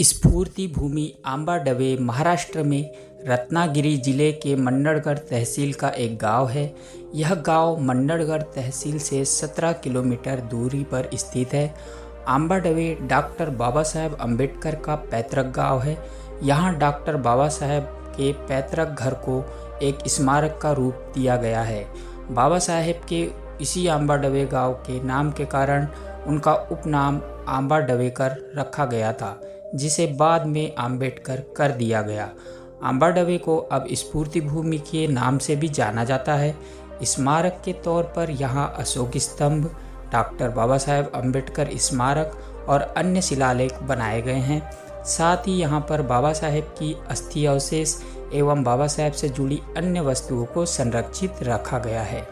स्फूर्ति भूमि आंबाडवे महाराष्ट्र में रत्नागिरी जिले के मंडणगढ़ तहसील का एक गांव है। यह गांव मंडणगढ़ तहसील से 17 किलोमीटर दूरी पर स्थित है। आंबाडवे डॉक्टर बाबा साहेब अम्बेडकर का पैतृक गांव है। यहाँ डॉक्टर बाबा साहेब के पैतृक घर को एक स्मारक का रूप दिया गया है। बाबा साहेब के इसी आंबाडवे गांव के नाम के कारण उनका उपनाम आंबाडवेकर रखा गया था, जिसे बाद में अम्बेडकर कर दिया गया। आंबाडवे को अब स्फूर्ति भूमि के नाम से भी जाना जाता है। स्मारक के तौर पर यहाँ अशोक स्तंभ, डॉक्टर बाबा साहेब अम्बेडकर स्मारक और अन्य शिलालेख बनाए गए हैं। साथ ही यहाँ पर बाबा साहेब की अस्थि अवशेष एवं बाबा साहेब से जुड़ी अन्य वस्तुओं को संरक्षित रखा गया है।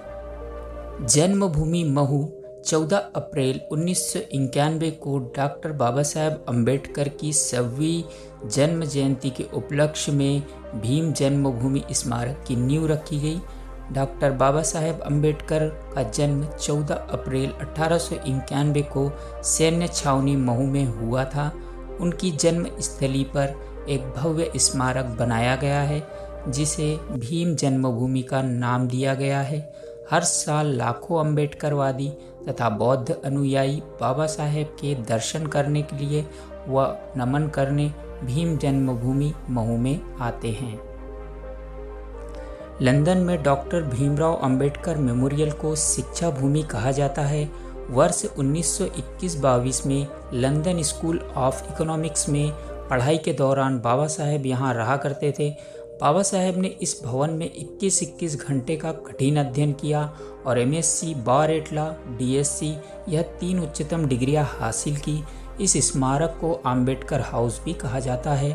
जन्मभूमि महू 14 अप्रैल 1991 को डॉक्टर बाबा साहेब अम्बेडकर की 100वीं जन्म जयंती के उपलक्ष्य में भीम जन्मभूमि स्मारक की नींव रखी गई। डॉक्टर बाबा साहेब अम्बेडकर का जन्म 14 अप्रैल 1891 को सैन्य छावनी महू में हुआ था। उनकी जन्म स्थली पर एक भव्य स्मारक बनाया गया है, जिसे भीम जन्मभूमि का नाम दिया गया है। हर साल लाखों अम्बेडकरवादी तथा बौद्ध अनुयायी बाबा साहेब के दर्शन करने के लिए व नमन करने भीम जन्मभूमि महू में आते हैं। लंदन में डॉक्टर भीमराव अंबेडकर मेमोरियल को शिक्षा भूमि कहा जाता है। वर्ष 1921-22 में लंदन स्कूल ऑफ इकोनॉमिक्स में पढ़ाई के दौरान बाबा साहेब यहाँ रहा करते थे। बाबा साहेब ने इस भवन में 21 घंटे का कठिन अध्ययन किया और MSc, बार एट लॉ, DSc यह 3 उच्चतम डिग्रियां हासिल की। इस स्मारक को अम्बेडकर हाउस भी कहा जाता है।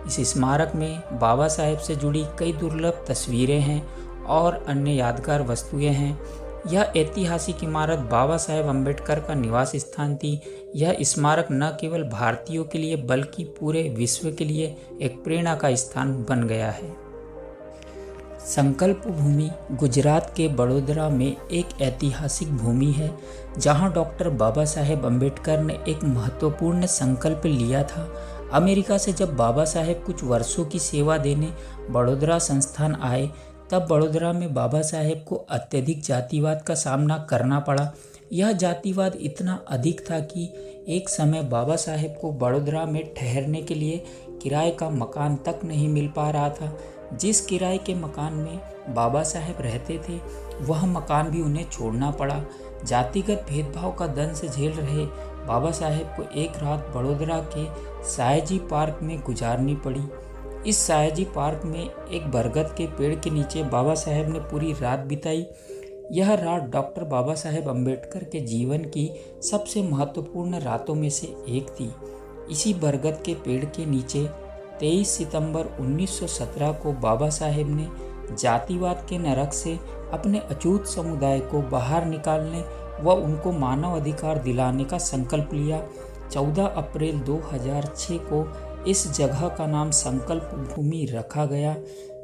इस स्मारक में बाबा साहेब से जुड़ी कई दुर्लभ तस्वीरें हैं और अन्य यादगार वस्तुएं हैं। यह ऐतिहासिक इमारत बाबा साहेब अम्बेडकर का निवास स्थान थी। यह स्मारक न केवल भारतीयों के लिए बल्कि पूरे विश्व के लिए एक प्रेरणा का स्थान बन गया है। संकल्प भूमि गुजरात के बड़ोदरा में एक ऐतिहासिक भूमि है, जहां डॉक्टर बाबा साहेब अम्बेडकर ने एक महत्वपूर्ण संकल्प लिया था। अमेरिका से जब बाबा साहेब कुछ वर्षों की सेवा देने बड़ोदरा संस्थान आए, तब बड़ोदरा में बाबा साहेब को अत्यधिक जातिवाद का सामना करना पड़ा। यह जातिवाद इतना अधिक था कि एक समय बाबा साहेब को बड़ोदरा में ठहरने के लिए किराए का मकान तक नहीं मिल पा रहा था। जिस किराए के मकान में बाबा साहेब रहते थे, वह मकान भी उन्हें छोड़ना पड़ा। जातिगत भेदभाव का दंश झेल रहे बाबा साहेब को एक रात बड़ोदरा के सायाजी पार्क में गुजारनी पड़ी। इस सायाजी पार्क में एक बरगद के पेड़ के नीचे बाबा साहेब ने पूरी रात बिताई। यह रात डॉक्टर बाबा साहेब अम्बेडकर के जीवन की सबसे महत्वपूर्ण रातों में से एक थी। इसी बरगद के पेड़ के नीचे 23 सितंबर 1917 को बाबा साहेब ने जातिवाद के नरक से अपने अछूत समुदाय को बाहर निकालने व उनको मानव अधिकार दिलाने का संकल्प लिया। 14 अप्रैल 2006 को इस जगह का नाम संकल्प भूमि रखा गया,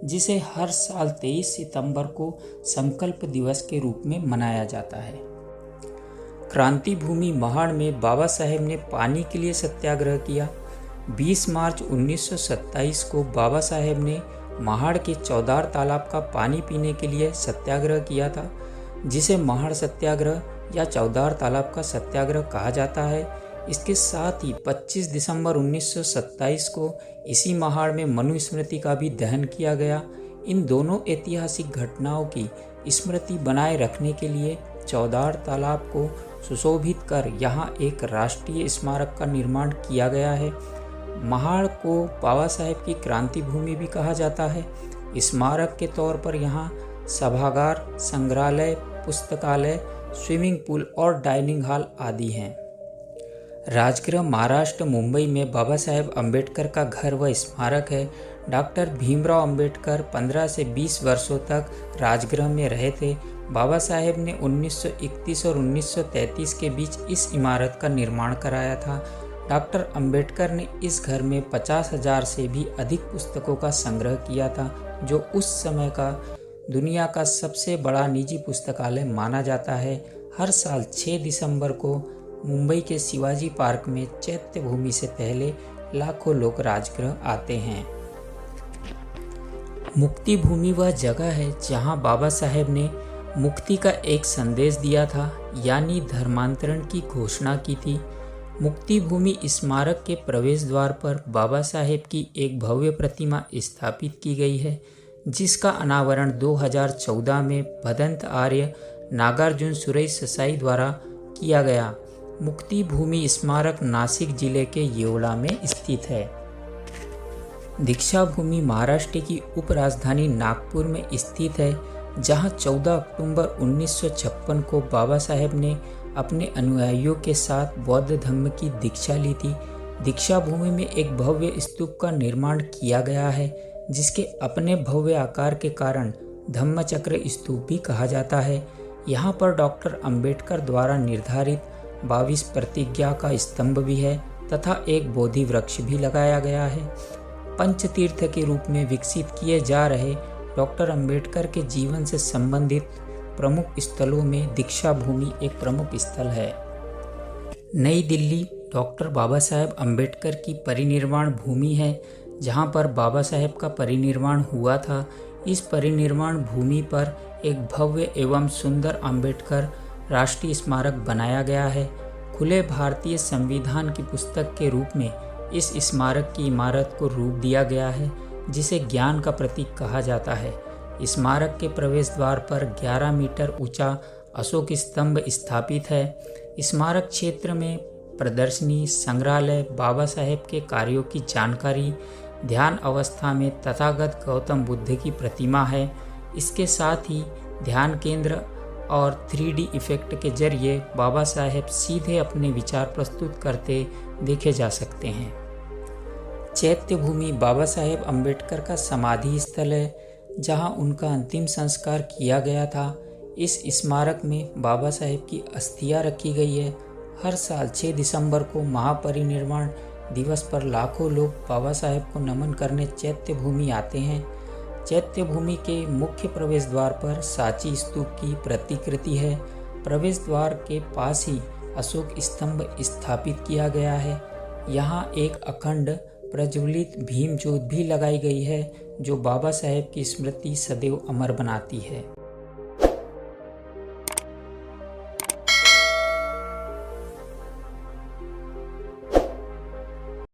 जिसे हर साल 23 सितंबर को संकल्प दिवस के रूप में मनाया जाता है। क्रांति भूमि महाड़ में बाबा साहेब ने पानी के लिए सत्याग्रह किया। 20 मार्च 1927 को बाबा साहेब ने महाड़ के चौदार तालाब का पानी पीने के लिए सत्याग्रह किया था, जिसे महाड़ सत्याग्रह या चौदार तालाब का सत्याग्रह कहा जाता है। इसके साथ ही 25 दिसंबर 1927 को इसी महाड़ में मनुस्मृति का भी दहन किया गया। इन दोनों ऐतिहासिक घटनाओं की स्मृति बनाए रखने के लिए चौदार तालाब को सुशोभित कर यहाँ एक राष्ट्रीय स्मारक का निर्माण किया गया है। महाड़ को बाबा साहेब की क्रांति भूमि भी कहा जाता है। स्मारक के तौर पर यहाँ सभागार, संग्रहालय, पुस्तकालय, स्विमिंग पूल और डाइनिंग हॉल आदि हैं। राजगृह महाराष्ट्र मुंबई में बाबा साहेब अम्बेडकर का घर व स्मारक है। डॉक्टर भीमराव अंबेडकर 15 से 20 वर्षों तक राजगृह में रहे थे। बाबा साहेब ने 1931 और 1933 के बीच इस इमारत का निर्माण कराया था। डॉक्टर अंबेडकर ने इस घर में 50,000 से भी अधिक पुस्तकों का संग्रह किया था, जो उस समय का दुनिया का सबसे बड़ा निजी पुस्तकालय माना जाता है। हर साल 6 दिसंबर को मुंबई के शिवाजी पार्क में चैत्य भूमि से पहले लाखों लोग राजगृह आते हैं। मुक्ति भूमि वह जगह है जहां बाबा साहेब ने मुक्ति का एक संदेश दिया था, यानी धर्मांतरण की घोषणा की थी। मुक्ति भूमि स्मारक के प्रवेश द्वार पर बाबा साहेब की एक भव्य प्रतिमा स्थापित की गई है, जिसका अनावरण 2014 में भदंत आर्य नागार्जुन सुरेश ससाई द्वारा किया गया। मुक्ति भूमि स्मारक नासिक जिले के येवला में स्थित है। दीक्षा भूमि महाराष्ट्र की उपराजधानी नागपुर में स्थित है, जहां 14 अक्टूबर 1956 को बाबा साहेब ने अपने अनुयायियों के साथ बौद्ध धर्म की दीक्षा ली थी। दीक्षा भूमि में एक भव्य स्तूप का निर्माण किया गया है, जिसके अपने भव्य आकार के कारण धम्मचक्र स्तूप भी कहा जाता है। यहाँ पर डॉक्टर अंबेडकर द्वारा निर्धारित 22 प्रतिज्ञा का स्तंभ भी है तथा एक बोधि वृक्ष भी लगाया गया है। पंचतीर्थ के रूप में विकसित किए जा रहे डॉक्टर अंबेडकर के जीवन से संबंधित प्रमुख स्थलों में दीक्षा भूमि एक प्रमुख स्थल है। नई दिल्ली डॉक्टर बाबा साहेब अंबेडकर की परिनिर्वाण भूमि है, जहां पर बाबा साहेब का परिनिर्वाण हुआ था। इस परिनिर्वाण भूमि पर एक भव्य एवं सुंदर अंबेडकर राष्ट्रीय स्मारक बनाया गया है। खुले भारतीय संविधान की पुस्तक के रूप में इस स्मारक की इमारत को रूप दिया गया है, जिसे ज्ञान का प्रतीक कहा जाता है। स्मारक के प्रवेश द्वार पर 11 मीटर ऊंचा अशोक स्तंभ स्थापित है। स्मारक क्षेत्र में प्रदर्शनी, संग्रहालय, बाबा साहेब के कार्यों की जानकारी, ध्यान अवस्था में तथागत गौतम बुद्ध की प्रतिमा है। इसके साथ ही ध्यान केंद्र और 3D इफेक्ट के जरिए बाबा साहेब सीधे अपने विचार प्रस्तुत करते देखे जा सकते हैं। चैत्य भूमि बाबा साहेब अंबेडकर का समाधि स्थल है, जहां उनका अंतिम संस्कार किया गया था। इस स्मारक में बाबा साहेब की अस्थियां रखी गई है। हर साल 6 दिसंबर को महापरिनिर्वाण दिवस पर लाखों लोग बाबा साहेब को नमन करने चैत्य भूमि आते हैं। चैत्य भूमि के मुख्य प्रवेश द्वार पर सांची स्तूप की प्रतिकृति है। प्रवेश द्वार के पास ही अशोक स्तंभ स्थापित किया गया है। यहाँ एक अखंड प्रज्वलित भीम ज्योत भी लगाई गई है, जो बाबा साहेब की स्मृति सदैव अमर बनाती है।